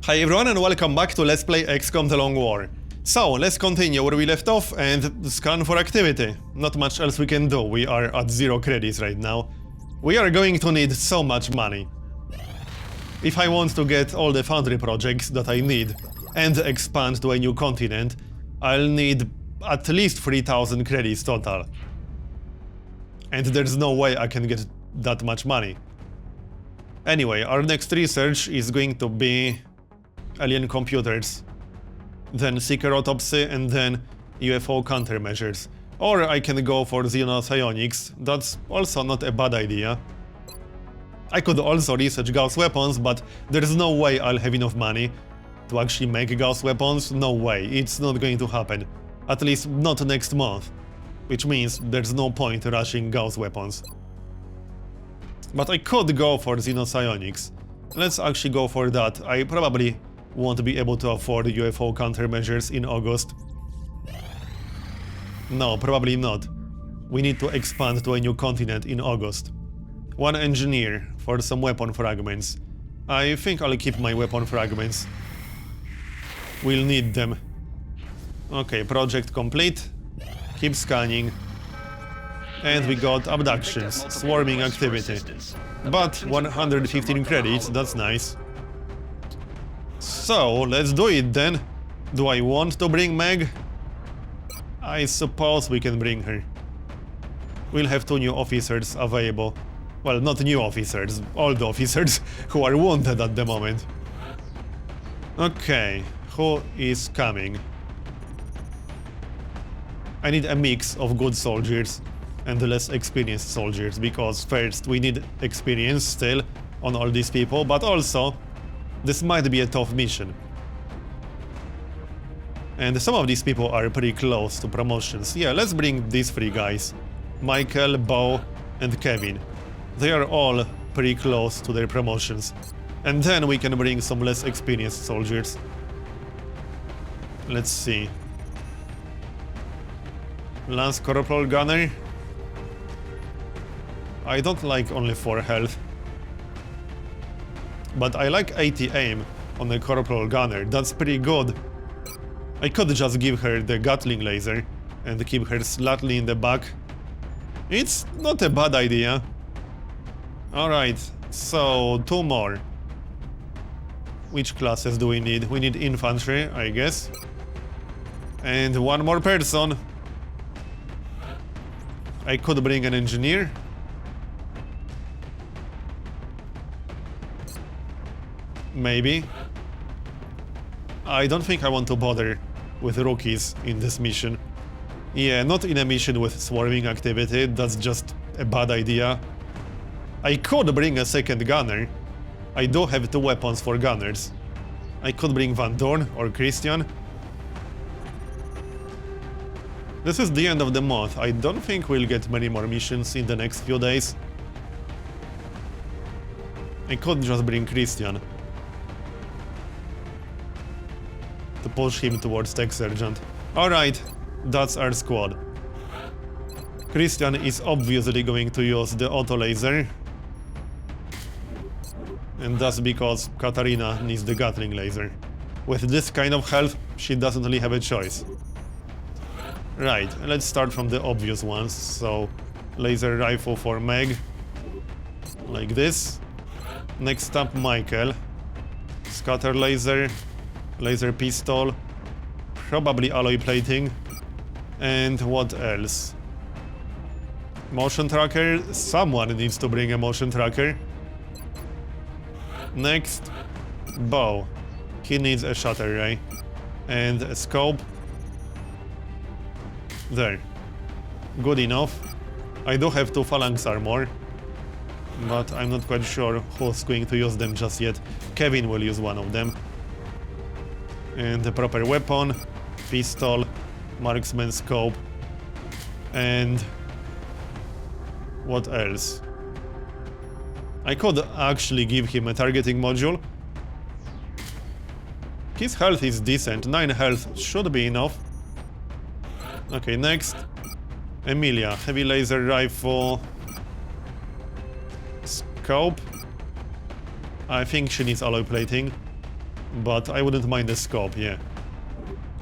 Hi everyone and welcome back to Let's Play XCOM The Long War. So, let's continue where we left off and scan for activity. Not much else we can do, we are at 0 credits right now. We are going to need so much money. If I want to get all the foundry projects that I need and expand to a new continent, I'll need at least 3000 credits total. And there's no way I can get that much money. Anyway, our next research is going to be alien computers, then seeker autopsy, and then UFO countermeasures. Or I can go for xenopsionics, that's also not a bad idea. I could also research Gauss weapons, but there's no way I'll have enough money to actually make Gauss weapons, no way, it's not going to happen. At least not next month, which means there's no point rushing Gauss weapons. But I could go for xenopsionics. Let's actually go for that. I probably won't be able to afford UFO countermeasures in August. No, probably not. We need to expand to a new continent in August. One engineer for some weapon fragments. I think I'll keep my weapon fragments. We'll need them. Okay, project complete. Keep scanning. And we got abductions, swarming activity. But 115 credits, that's nice. So, let's do it then. Do I want to bring Meg? I suppose we can bring her. We'll have 2 new officers available. Well, not new officers, old officers who are wounded at the moment. Okay, who is coming? I need a mix of good soldiers and less experienced soldiers, because first we need experience still on all these people, but also this might be a tough mission. And some of these people are pretty close to promotions. Yeah, let's bring these 3 guys. Michael, Bo, and Kevin. They are all pretty close to their promotions. And then we can bring some less experienced soldiers. Let's see. Lance Corporal Gunner. I don't like only 4 health. But I like 80 aim on the Corporal Gunner, that's pretty good. I could just give her the Gatling laser and keep her slightly in the back. It's not a bad idea. Alright, so 2 more. Which classes do we need? We need infantry, I guess. And 1 more person. I could bring an engineer. Maybe. I don't think I want to bother with rookies in this mission. Yeah, not in a mission with swarming activity, that's just a bad idea. I could bring a second gunner. I do have 2 weapons for gunners. I could bring Van Dorn or Christian. This is the end of the month. I don't think we'll get many more missions in the next few days. I could just bring Christian to push him towards Tech Sergeant. Alright, that's our squad. Christian is obviously going to use the auto laser. And that's because Katarina needs the Gatling laser. With this kind of health, she doesn't really have a choice. Right, let's start from the obvious ones. So, laser rifle for Meg. Like this. Next up, Michael. Scatter laser. Laser pistol. Probably alloy plating. And what else? Motion tracker. Someone needs to bring a motion tracker. Next, Bo. He needs a shutter ray. And a scope. There. Good enough. I do have 2 phalanx armor, but I'm not quite sure who's going to use them just yet. Kevin will use one of them. And a proper weapon, pistol, marksman scope, and what else? I could actually give him a targeting module. His health is decent, 9 health should be enough. Okay, next. Emilia, heavy laser rifle. Scope. I think she needs alloy plating. but I wouldn't mind the scope, yeah.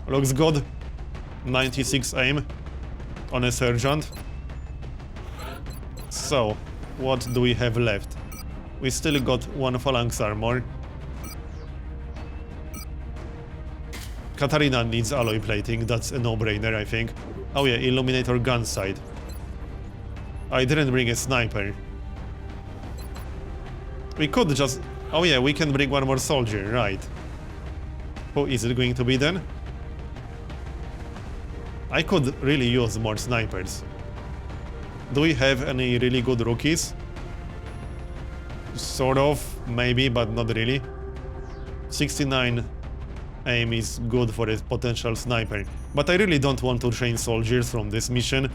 Looks good. 96 aim on a sergeant. So, what do we have left? We still got one phalanx armor. Katarina needs alloy plating, that's a no-brainer, I think. Oh yeah, illuminator gun sight. I didn't bring a sniper. We could just... Oh yeah, we can bring one more soldier, right. Who is it going to be then? I could really use more snipers. Do we have any really good rookies? Sort of, maybe, but not really. 69 aim is good for a potential sniper. But I really don't want to train soldiers from this mission.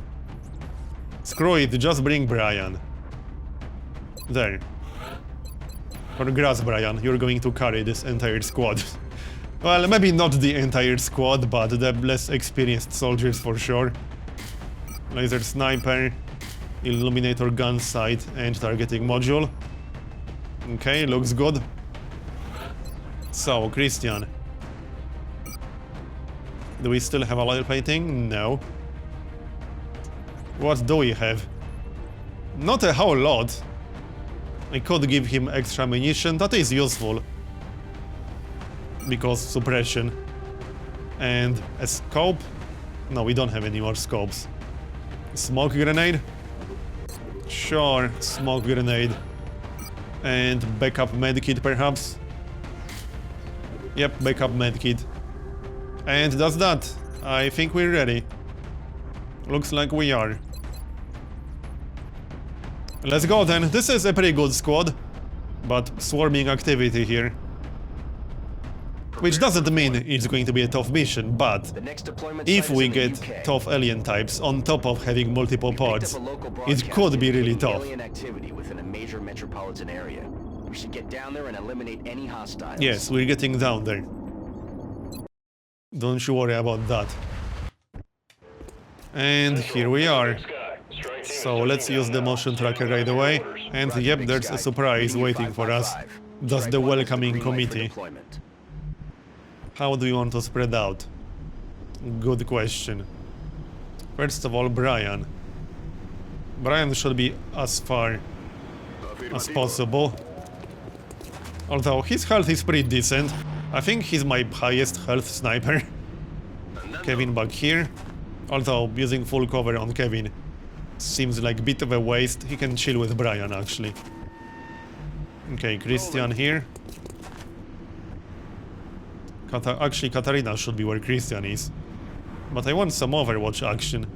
Screw it, just bring Brian. There. Congrats, Brian, you're going to carry this entire squad. Well, maybe not the entire squad, but the less experienced soldiers for sure. Laser sniper, illuminator gun sight, and targeting module. Okay, looks good. So, Christian. Do we still have alloy plating? No. What do we have? Not a whole lot. I could give him extra ammunition, that is useful. Because suppression. And a scope? No, we don't have any more scopes. Smoke grenade? Sure, smoke grenade. And backup medkit perhaps? Yep, backup medkit. And that's that. I think we're ready. Looks like we are. Let's go then. This is a pretty good squad. But swarming activity here. Which doesn't mean it's going to be a tough mission, but if we get tough alien types on top of having multiple pods, it could be really tough. Yes, we're getting down there. Don't you worry about that. And here we are. So let's use the motion tracker right away. And yep, there's a surprise waiting for us. That's the welcoming committee. How do you want to spread out? Good question. First of all, Brian. Brian should be as far as possible. Although his health is pretty decent. I think he's my highest health sniper. Kevin back here. Although using full cover on Kevin seems like a bit of a waste. He can chill with Brian actually. Okay, Christian here. Actually, Katarina should be where Christian is. But I want some Overwatch action.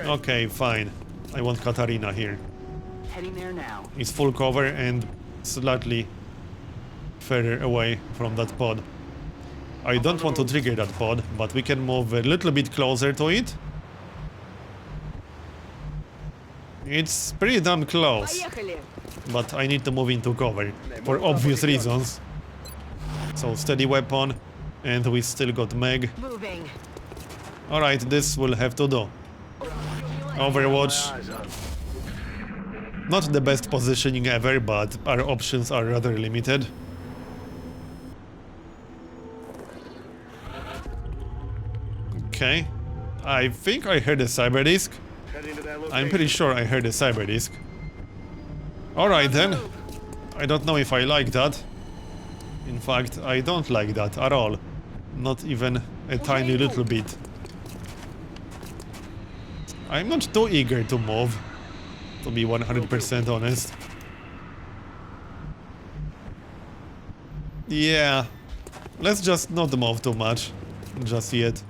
Okay, fine. I want Katarina here. Heading there now. It's full cover and slightly further away from that pod. I don't want to trigger that pod, but we can move a little bit closer to it. It's pretty damn close. But I need to move into cover, for obvious reasons. So steady weapon, and we still got Meg. Alright, this will have to do. Overwatch. Not the best positioning ever, but our options are rather limited. Okay. I think I heard a Cyberdisc. I'm pretty sure I heard a Cyberdisc. Alright then. I don't know if I like that. In fact, I don't like that at all. Not even a tiny little bit. I'm not too eager to move, to be 100% honest. Yeah, let's just not move too much, just yet.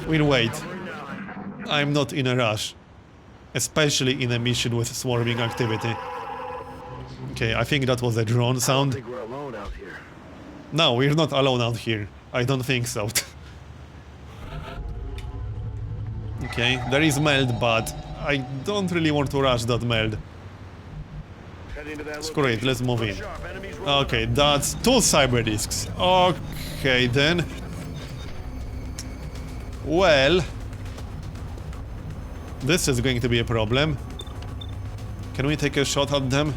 We'll wait. I'm not in a rush, especially in a mission with swarming activity. Okay, I think that was a drone sound. No, we're not alone out here. I don't think so. Okay, there is meld, but I don't really want to rush that meld. Screw it, let's move in. Okay, that's 2 Cyberdiscs. Okay, then. Well, this is going to be a problem. Can we take a shot at them?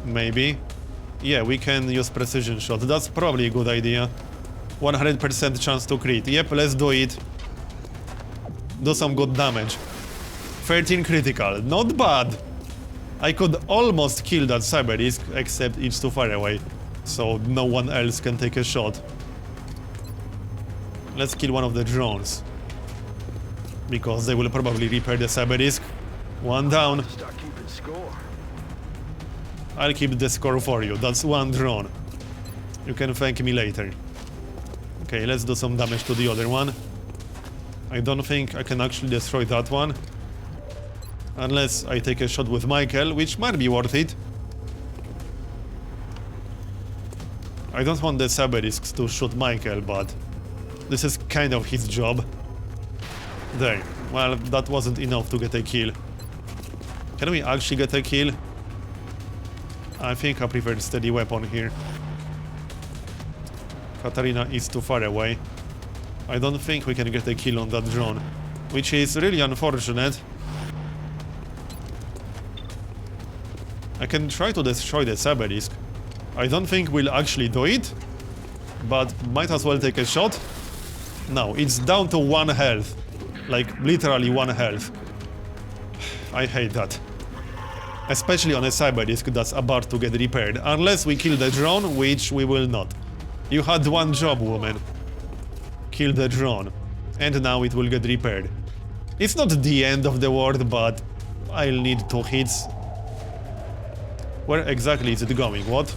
Maybe. Yeah, we can use precision shot. That's probably a good idea. 100% chance to crit. Yep, let's do it. Do some good damage. 13 critical. Not bad. I could almost kill that Cyberdisc, except it's too far away. So no one else can take a shot. Let's kill one of the drones. Because they will probably repair the Cyberdisc. One down. Start keeping score. I'll keep the score for you. That's one drone. You can thank me later. Okay, let's do some damage to the other one. I don't think I can actually destroy that one. Unless I take a shot with Michael, which might be worth it. I don't want the Cyberdiscs to shoot Michael, but this is kind of his job. There. Well, that wasn't enough to get a kill. Can we actually get a kill? I think I prefer steady weapon here. Katarina is too far away. I don't think we can get a kill on that drone, which is really unfortunate. I can try to destroy the Cyberdisc. I don't think we'll actually do it, but might as well take a shot. No, it's down to 1 health. Like, literally 1 health. I hate that. Especially on a Cyberdisc that's about to get repaired. Unless we kill the drone, which we will not. You had one job, woman. Kill the drone. And now it will get repaired. It's not the end of the world, but I'll need 2 hits. Where exactly is it going? What?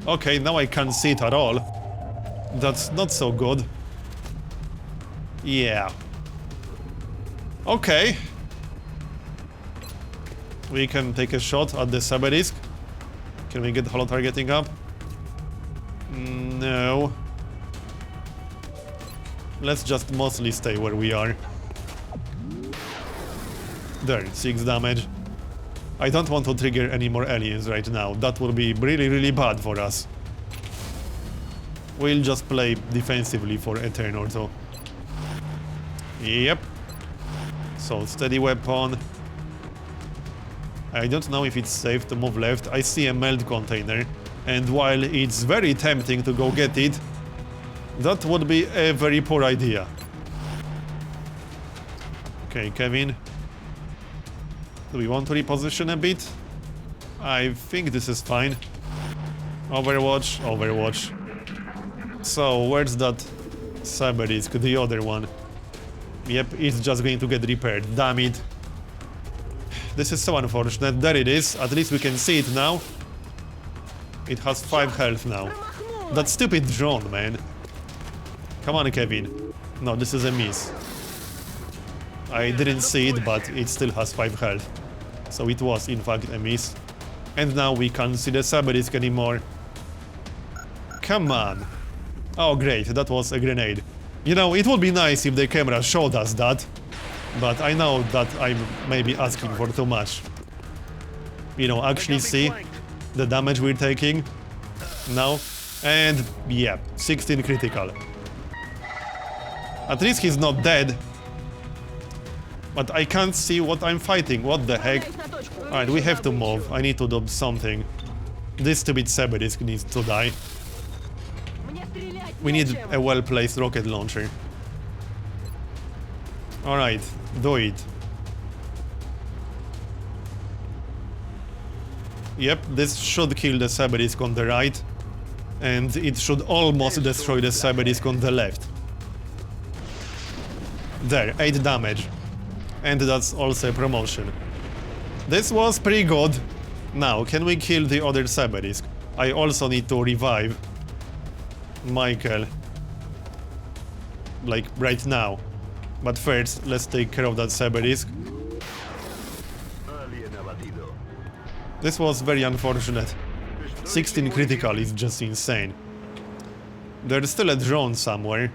Okay, now I can't see it at all. That's not so good. Yeah. Okay. We can take a shot at the Cyberdisc. Can we get holo targeting up? No. Let's just mostly stay where we are. There, 6 damage. I don't want to trigger any more aliens right now. That will be really, really bad for us. We'll just play defensively for a turn or two. Yep. So, steady weapon. I don't know if it's safe to move left. I see a meld container. And while it's very tempting to go get it, that would be a very poor idea. Okay, Kevin. Do we want to reposition a bit? I think this is fine. Overwatch, Overwatch. So, where's that Cyberdisc, the other one? Yep, it's just going to get repaired. Damn it. This is so unfortunate. There it is. At least we can see it now. It has 5 health now. That stupid drone, man. Come on, Kevin. No, this is a miss. I didn't see it, but it still has 5 health. So it was, in fact, a miss. And now we can't see the Cyberdisc anymore. Come on. Oh, great. That was a grenade. You know, it would be nice if the camera showed us that. But I know that I'm maybe asking for too much. You know, actually see the damage we're taking now. And yeah, 16 critical. At least he's not dead. But I can't see what I'm fighting. What the heck? Alright, we have to move. I need to do something. This stupid Cyberdisc needs to die. We need a well-placed rocket launcher. Alright, do it. Yep, this should kill the Cyberdisc on the right. And it should almost destroy the Cyberdisc on the left. There, 8 damage. And that's also a promotion. This was pretty good. Now, can we kill the other Cyberdisc? I also need to revive Michael. Like, right now. But first, let's take care of that Cyberdisc. This was very unfortunate. 16 critical is just insane. There's still a drone somewhere.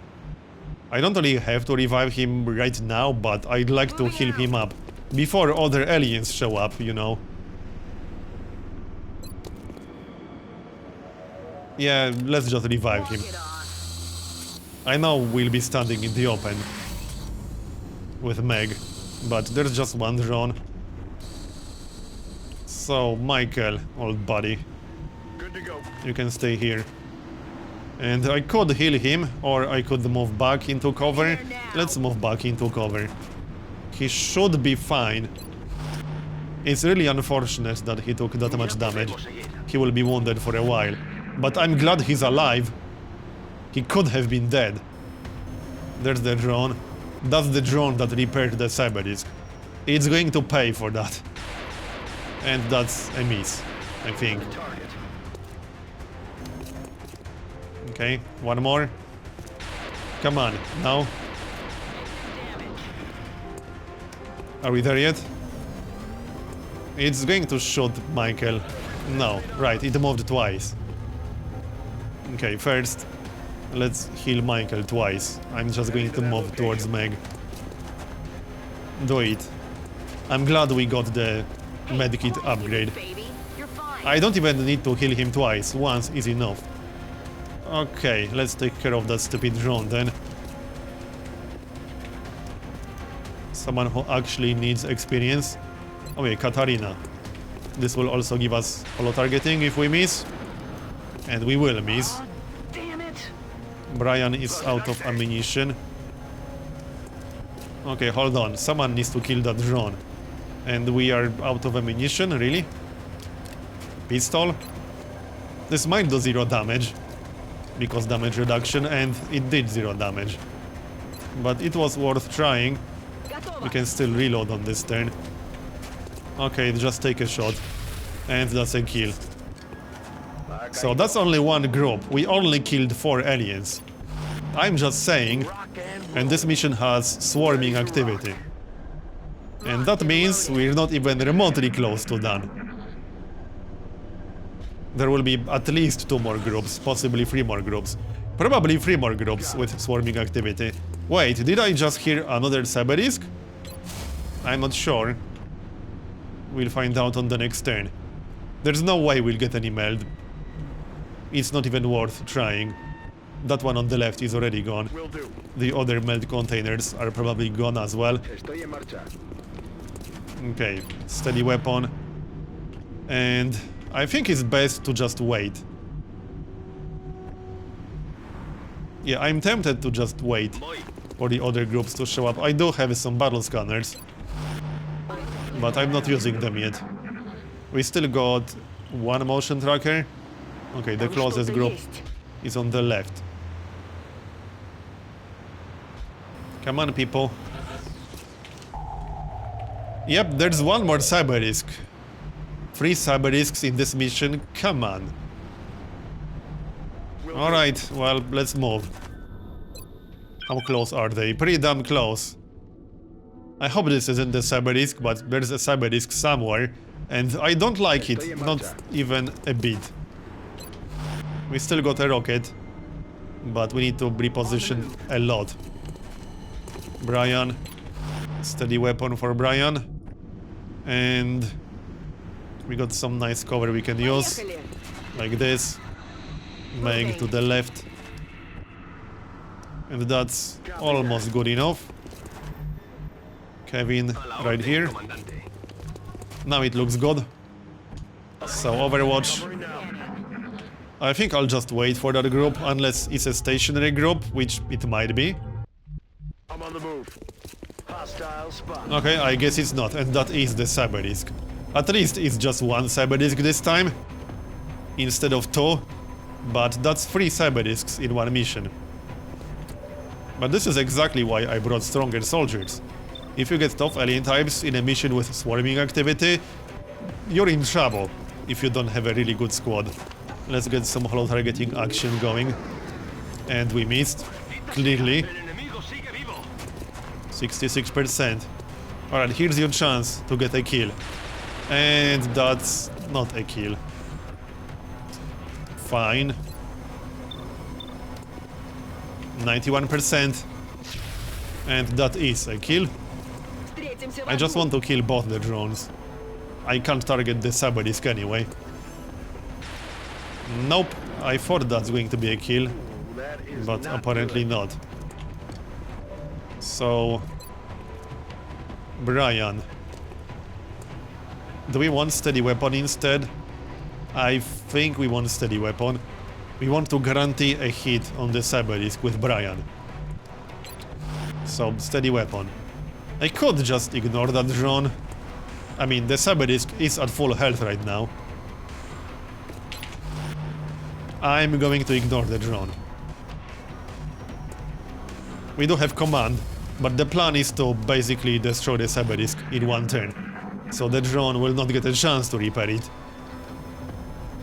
I don't really have to revive him right now, but I'd like to heal him up before other aliens show up, you know. Yeah, let's just revive him. I know we'll be standing in the open with Meg, but there's just one drone. So, Michael, old buddy, Good to go. you can stay here. And I could heal him, or I could move back into cover. Let's move back into cover. He should be fine. It's really unfortunate that he took that much damage. He will be wounded for a while. But I'm glad he's alive. He could have been dead. There's the drone. That's the drone that repaired the Cyberdisc. It's going to pay for that. And that's a miss, I think. Okay, one more. Come on, now. Are we there yet? It's going to shoot Michael. No, right, it moved twice. Okay, first, let's heal Michael twice. I'm just going to move towards Meg. Do it. I'm glad we got the medkit upgrade. I don't even need to heal him twice. Once is enough. Okay, let's take care of that stupid drone then. Someone who actually needs experience. Oh yeah, Katarina. This will also give us holo targeting if we miss. And we will miss. Damn it! Brian is out of ammunition. Okay, hold on. Someone needs to kill that drone. And we are out of ammunition, really? Pistol? This might do 0 damage. Because damage reduction, and it did 0 damage. But it was worth trying. We can still reload on this turn. Okay, just take a shot. And that's a kill. So that's only one group. We only killed 4 aliens. I'm just saying. And this mission has swarming activity. And that means we're not even remotely close to done. There will be at least 2 more groups, possibly 3 more groups. Probably 3 more groups with swarming activity. Wait, did I just hear another Cyberdisc? I'm not sure. We'll find out on the next turn. There's no way we'll get any meld. It's not even worth trying. That one on the left is already gone. Will do. The other meld containers are probably gone as well. Estoy en marcha. Okay, steady weapon. And I think it's best to just wait. Yeah, I'm tempted to just wait for the other groups to show up. I do have some battle scanners, but I'm not using them yet. We still got 1 motion tracker. Okay, the closest group is on the left. Come on, people. Yep, there's 1 more Cyberdisc. 3 Cyberdiscs in this mission, come on. Alright, well, let's move. How close are they? Pretty damn close. I hope this isn't the Cyberdisc, but there's a Cyberdisc somewhere. And I don't like it, not even a bit. We still got a rocket, but we need to reposition a lot. Brian. Steady weapon for Brian. And we got some nice cover we can use. Like this. Meg to the left. And that's almost good enough. Kevin right here. Now it looks good. So Overwatch. I think I'll just wait for that group, unless it's a stationary group, which it might be. I'm on the move. Hostile spot. Okay, I guess it's not, and that is the Cyberdisc. At least it's just 1 Cyberdisc this time, instead of 2, but that's 3 Cyberdiscs in 1 mission. But this is exactly why I brought stronger soldiers. If you get tough alien types in a mission with swarming activity, you're in trouble if you don't have a really good squad. Let's get some holo targeting action going. And we missed, clearly. 66%. Alright, here's your chance to get a kill. And that's not a kill. Fine. 91%. And that is a kill. I just want to kill both the drones. I can't target the Cyberdisc anyway. Nope, I thought that's going to be a kill, but apparently not. So... Brian. Do we want steady weapon instead? I think we want steady weapon. We want to guarantee a hit on the Cyberdisc with Brian. So, steady weapon. I could just ignore that drone. I mean, the Cyberdisc is at full health right now. I'm going to ignore the drone. We do have command, but the plan is to basically destroy the Cyberdisc in one turn. So the drone will not get a chance to repair it.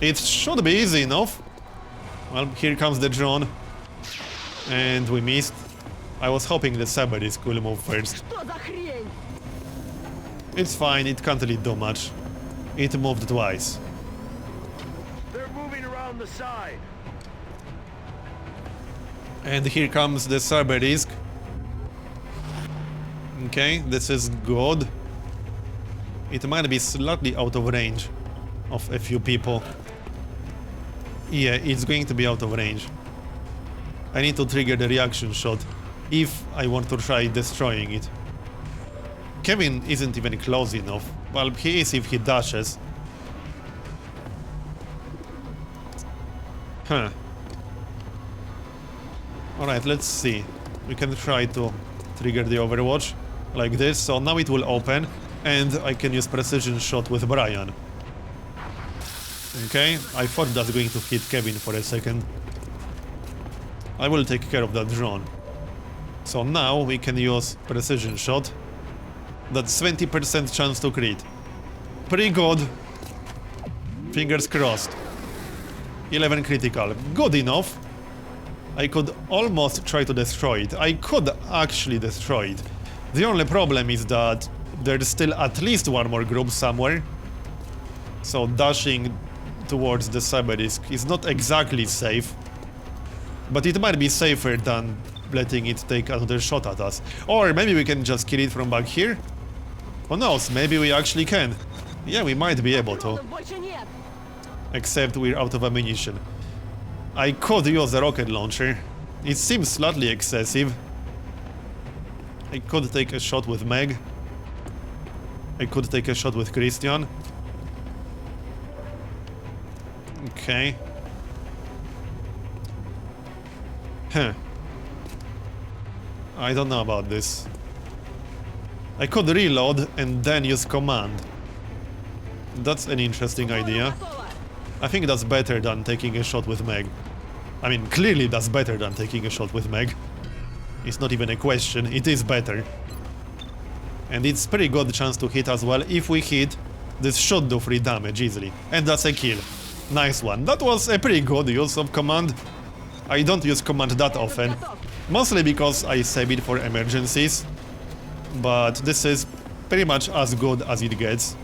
It should be easy enough. Well, here comes the drone. And we missed. I was hoping the Cyberdisc will move first. It's fine, it can't really do much. It moved twice. They're moving around the side. And here comes the Cyberdisc. Okay, this is good. It might be slightly out of range of a few people. Yeah, it's going to be out of range. I need to trigger the reaction shot if I want to try destroying it. Kevin isn't even close enough. Well, he is if he dashes. Huh. Alright, let's see. We can try to trigger the overwatch like this. So now it will open and I can use precision shot with Brian. Okay, I thought that's going to hit Kevin for a second. I will take care of that drone. So now we can use precision shot. That's 20% chance to crit. Pretty good. Fingers crossed. 11 critical. Good enough. I could almost try to destroy it. I could actually destroy it. The only problem is that there's still at least one more group somewhere. So dashing towards the Cyberdisc is not exactly safe. But it might be safer than letting it take another shot at us. Or maybe we can just kill it from back here? Who knows, maybe we actually can. Yeah, we might be able to. Except we're out of ammunition. I could use a rocket launcher. It seems slightly excessive. I could take a shot with Meg. I could take a shot with Christian. Okay. Huh. I don't know about this. I could reload and then use command. That's an interesting idea. I think that's better than taking a shot with Meg. I mean, clearly that's better than taking a shot with Meg. It's not even a question, it is better. And it's pretty good chance to hit as well. If we hit, this should do 3 damage easily. And that's a kill. Nice one. That was a pretty good use of command. I don't use command that often. Mostly because I save it for emergencies. But this is pretty much as good as it gets.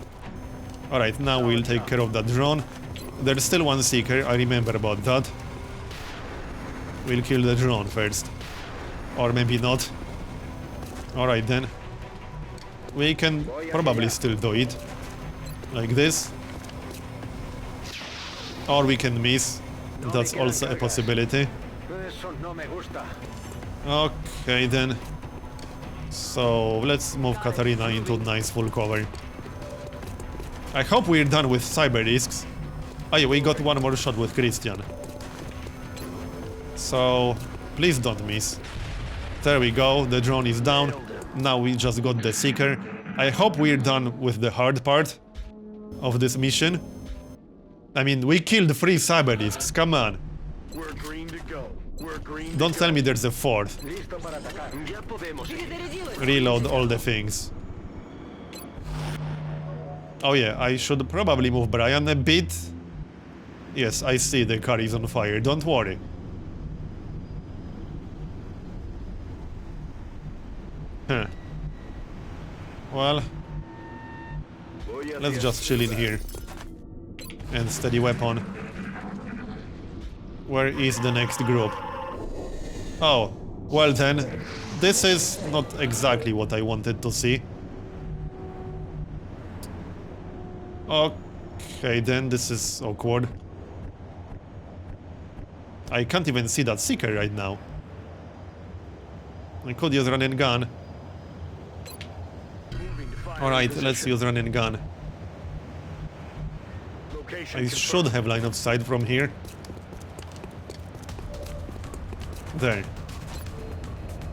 Alright, now we'll take care of that drone. There's still one seeker, I remember about that. We'll kill the drone first. Or maybe not. Alright then. We can probably still do it. Like this. Or we can miss. That's also a possibility. Okay then. So let's move Katarina into nice full cover. I hope we're done with Cyberdiscs. Oh yeah, we got one more shot with Christian. So please don't miss. There we go, the drone is down. Now we just got the seeker. I hope we're done with the hard part of this mission. I mean, we killed 3 Cyberdiscs, come on. We're green to go. We're green. Don't tell me there's a 4th. Reload all the things. Oh yeah, I should probably move Brian a bit. Yes, I see the car is on fire, don't worry. Huh. Well, let's just chill in here. And steady weapon. Where is the next group? Oh, well then, this is not exactly what I wanted to see. Okay, then this is awkward. I can't even see that seeker right now. I could use run and gun. Alright, let's use run and gun. Location I should have line of sight from here. There.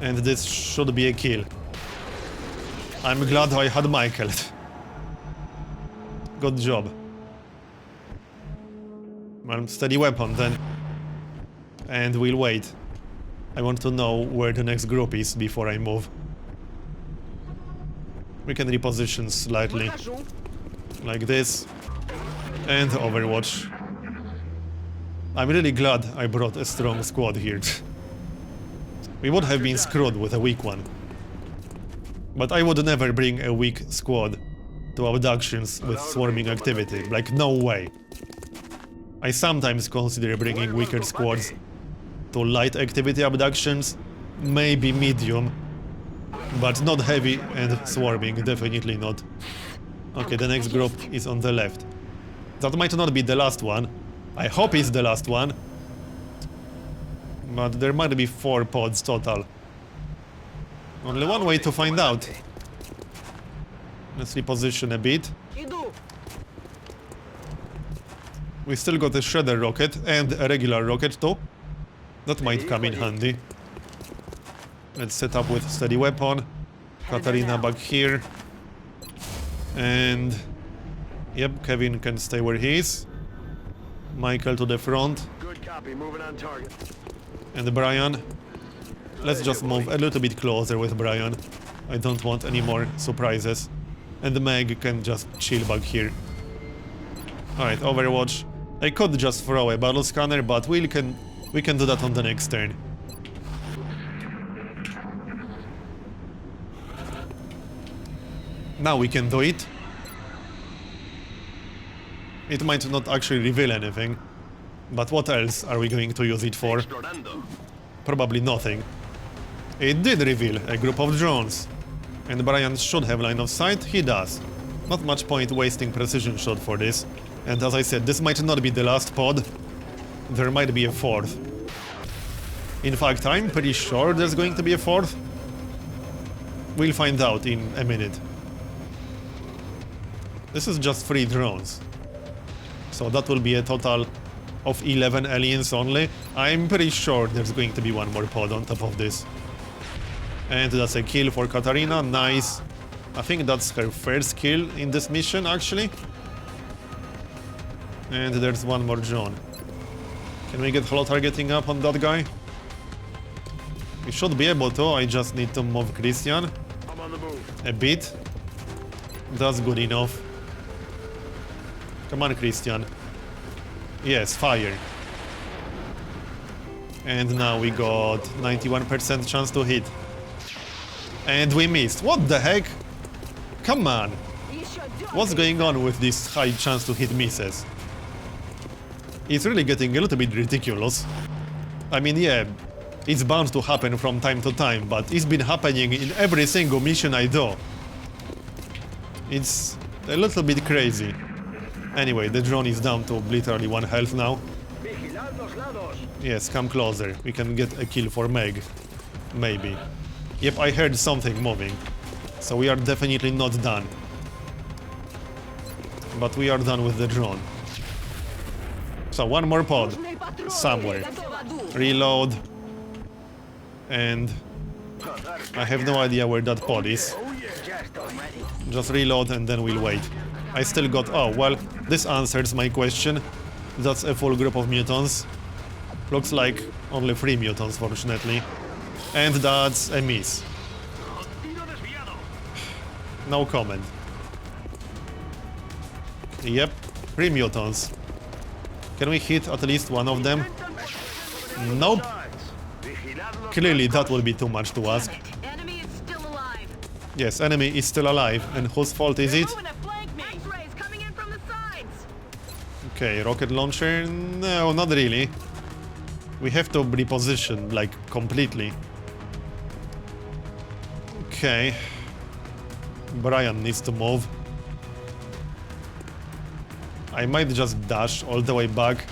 And this should be a kill. I'm glad I had Michael. Good job. Well, steady weapon then. And we'll wait. I want to know where the next group is before I move. We can reposition slightly. Like this. And Overwatch. I'm really glad I brought a strong squad here. We would have been screwed with a weak one. But I would never bring a weak squad to abductions with swarming activity. Like, no way. I sometimes consider bringing weaker squads to light activity abductions, maybe medium, but not heavy and swarming, definitely not. Okay, the next group is on the left. That might not be the last one. I hope it's the last one. But there might be 4 pods total. Only one way to find out. Let's reposition a bit. We still got a shredder rocket and a regular rocket too. That might come in handy. Let's set up with steady weapon. Katarina back here. And... Yep, Kevin can stay where he is. Michael to the front. Good copy, moving on target. And Brian. Let's just move a little bit closer with Brian. I don't want any more surprises. And Meg can just chill back here. Alright, Overwatch. I could just throw a battle scanner, but we can do that on the next turn. Now we can do it. It might not actually reveal anything. But what else are we going to use it for? Probably nothing. It did reveal a group of drones. And Brian should have line of sight, he does. Not much point wasting precision shot for this. And as I said, this might not be the last pod. There might be a 4th. In fact, I'm pretty sure there's going to be a 4th. We'll find out in a minute. This is just 3 drones. So that will be a total of 11 aliens only. I'm pretty sure there's going to be one more pod on top of this. And that's a kill for Katarina, nice. I think that's her first kill in this mission, actually. And there's one more drone. Can we get holo targeting up on that guy? We should be able to, I just need to move Christian. I'm on the move. A bit. That's good enough. Come on, Christian. Yes, fire. And now we got 91% chance to hit. And we missed. What the heck? Come on. What's going on with this high chance to hit misses? It's really getting a little bit ridiculous. I mean, yeah, it's bound to happen from time to time, but it's been happening in every single mission I do. It's a little bit crazy. Anyway, the drone is down to literally 1 health now. Yes, come closer. We can get a kill for Meg. Maybe. Yep, I heard something moving. So we are definitely not done. But we are done with the drone. So one more pod. Somewhere. Reload. And... I have no idea where that pod is. Just reload and then we'll wait. I still got... Oh, well, this answers my question. That's a full group of mutants. Looks like only 3 mutants, fortunately. And that's a miss. No comment. Yep, 3 mutants. Can we hit at least one of them? Nope. Clearly that will be too much to ask. Enemy is still alive. Yes, enemy is still alive. And whose fault is it? X-rays coming in from the sides. Okay, rocket launcher? No, not really. We have to reposition, like, completely. Okay. Brian needs to move. I might just dash all the way back.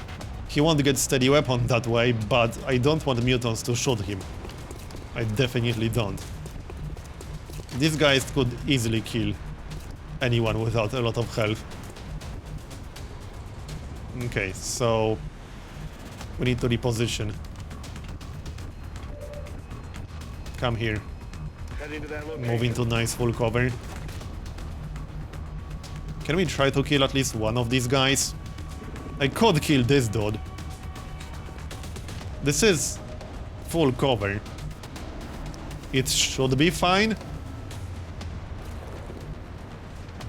He won't get steady weapon that way, but I don't want mutants to shoot him. I definitely don't. These guys could easily kill anyone without a lot of health. Okay, so we need to reposition. Come here. Heading to that location. Move into nice full cover. Can we try to kill at least one of these guys? I could kill this dude. This is full cover. It should be fine.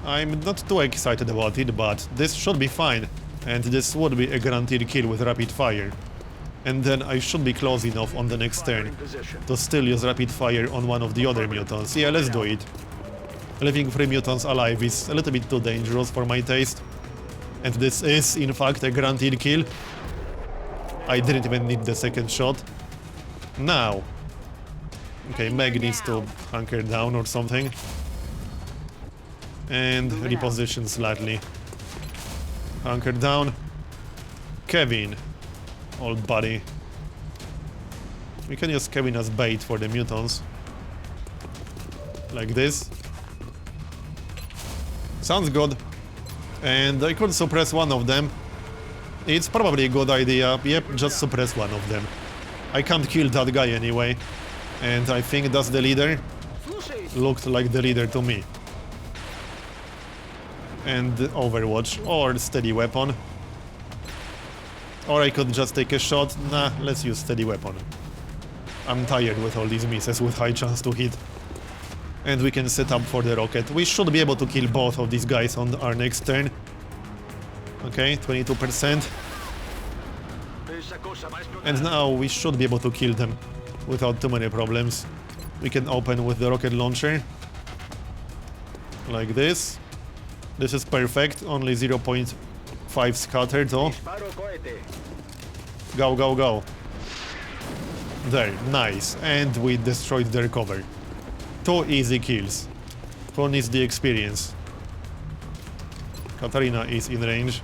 I'm not too excited about it, but this should be fine. And this would be a guaranteed kill with rapid fire. And then I should be close enough on the next turn to still use rapid fire on one of the other mutants. Yeah, let's do it. Leaving 3 mutants alive is a little bit too dangerous for my taste. And this is, in fact, a guaranteed kill. I didn't even need the second shot. Now. Okay, Meg needs to hunker down or something. And reposition slightly. Hunker down. Kevin. Old buddy. We can use Kevin as bait for the mutants. Like this. Sounds good. And I could suppress one of them. It's probably a good idea. Yep, just suppress one of them. I can't kill that guy anyway. And I think that's the leader. Looked like the leader to me. And Overwatch or steady weapon. Or I could just take a shot. Nah, let's use steady weapon. I'm tired with all these misses with high chance to hit. And we can set up for the rocket. We should be able to kill both of these guys on our next turn. Okay, 22%. And now we should be able to kill them without too many problems. We can open with the rocket launcher. Like this. This is perfect, only 0.5 scattered though. Go, go, go. There, nice. And we destroyed their cover. 2 easy kills. Who needs the experience? Katarina is in range.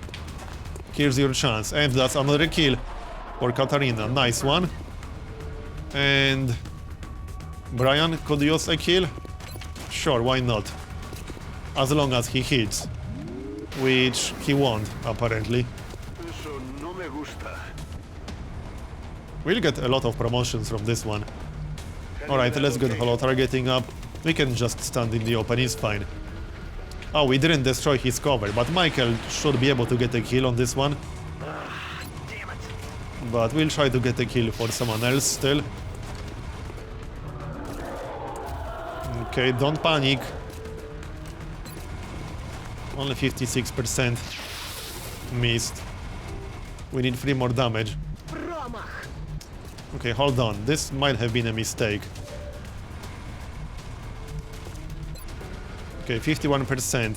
Here's your chance. And that's another kill for Katarina. Nice one. And Brian could use a kill? Sure, why not? As long as he hits. Which he won't, apparently. Eso no me gusta. We'll get a lot of promotions from this one. Alright, let's get holo targeting up. We can just stand in the open, it's fine. Oh, we didn't destroy his cover, but Michael should be able to get a kill on this one. Damn it. But we'll try to get a kill for someone else still. Okay, don't panic. Only 56% missed. We need 3 more damage. Okay, hold on. This might have been a mistake. Okay, 51%.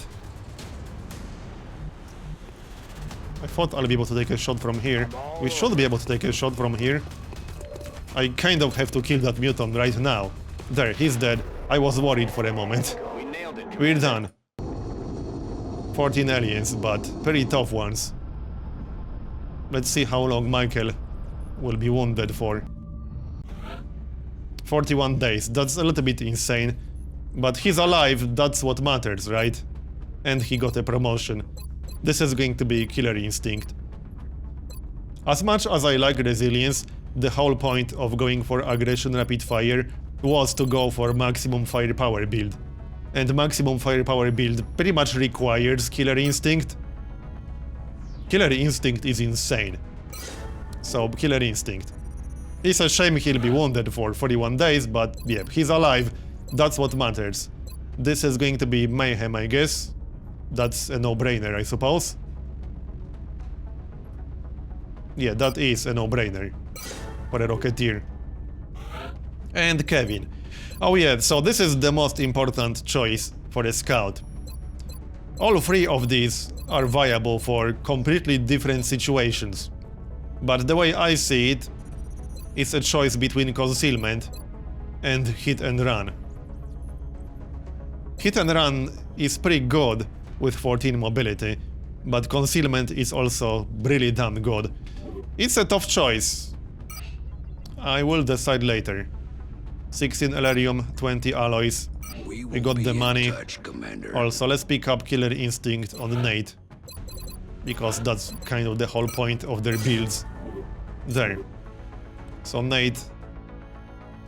I thought I'll be able to take a shot from here. We should be able to take a shot from here. I kind of have to kill that mutant right now. There, he's dead. I was worried for a moment. We nailed it. We're done. 14 aliens, but pretty tough ones. Let's see how long Michael will be wounded for. 41 days, that's a little bit insane. But he's alive, that's what matters, right? And he got a promotion. This is going to be Killer Instinct. As much as I like resilience, the whole point of going for aggression rapid fire was to go for maximum firepower build. And maximum firepower build pretty much requires Killer Instinct. Killer Instinct is insane. So, Killer Instinct. It's a shame he'll be wounded for 41 days, but yeah, he's alive. That's what matters. This is going to be mayhem, I guess. That's a no-brainer, I suppose. Yeah, that is a no-brainer for a Rocketeer. And Kevin. Oh yeah, so this is the most important choice for a Scout. All 3 of these are viable for completely different situations. But the way I see it, it's a choice between concealment and hit and run. Hit and run is pretty good with 14 mobility, but concealment is also really damn good. It's a tough choice. I will decide later. 16 Elerium, 20 alloys. We got the money. Also, let's pick up Killer Instinct on Nate. because that's kind of the whole point of their builds there. So Nate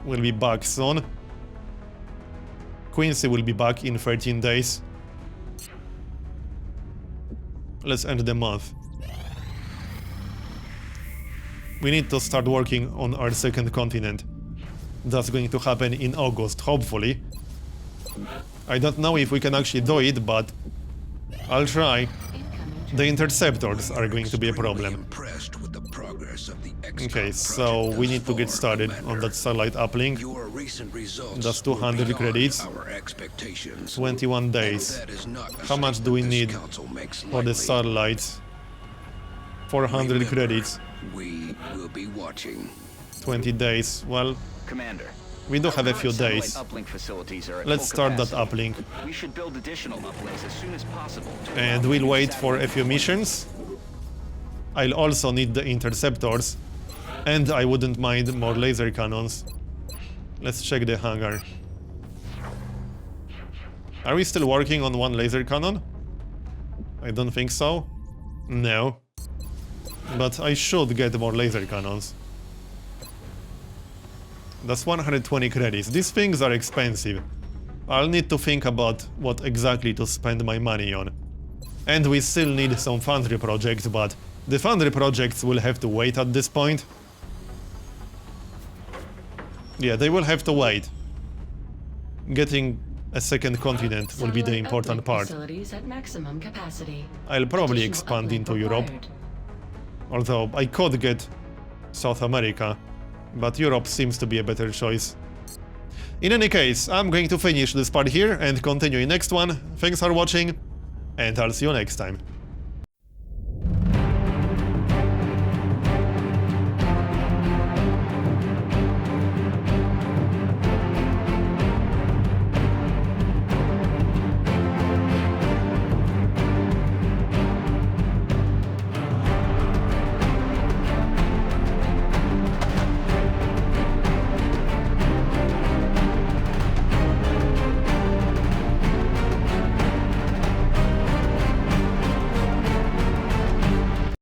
will be back soon. Quincy will be back in 13 days. Let's end the month. We need to start working on our second continent. That's going to happen in August, hopefully. I don't know if we can actually do it, but I'll try. The interceptors are going to be a problem. Okay, so we need to get started on that satellite uplink. That's 200 credits. 21 days. How much do we need for the satellites? 400 credits. We will be watching. 20 days. Well, Commander, we do have a few satellite days. uplink facilities are at Let's full start that capacity. uplink. We should build additional uplinks as soon as possible. And we'll wait for a few missions. I'll also need the interceptors. And I wouldn't mind more laser cannons. Let's check the hangar. Are we still working on one laser cannon? I don't think so. No. But I should get more laser cannons. That's 120 credits. These things are expensive. I'll need to think about what exactly to spend my money on. And we still need some foundry projects, but the foundry projects will have to wait at this point. Yeah, they will have to wait. Getting a second continent will be the important part. Facilities at maximum capacity. I'll probably Additional expand uplink into Europe. required. Although I could get South America, but Europe seems to be a better choice. In any case, I'm going to finish this part here and continue in next one. Thanks for watching, and I'll see you next time.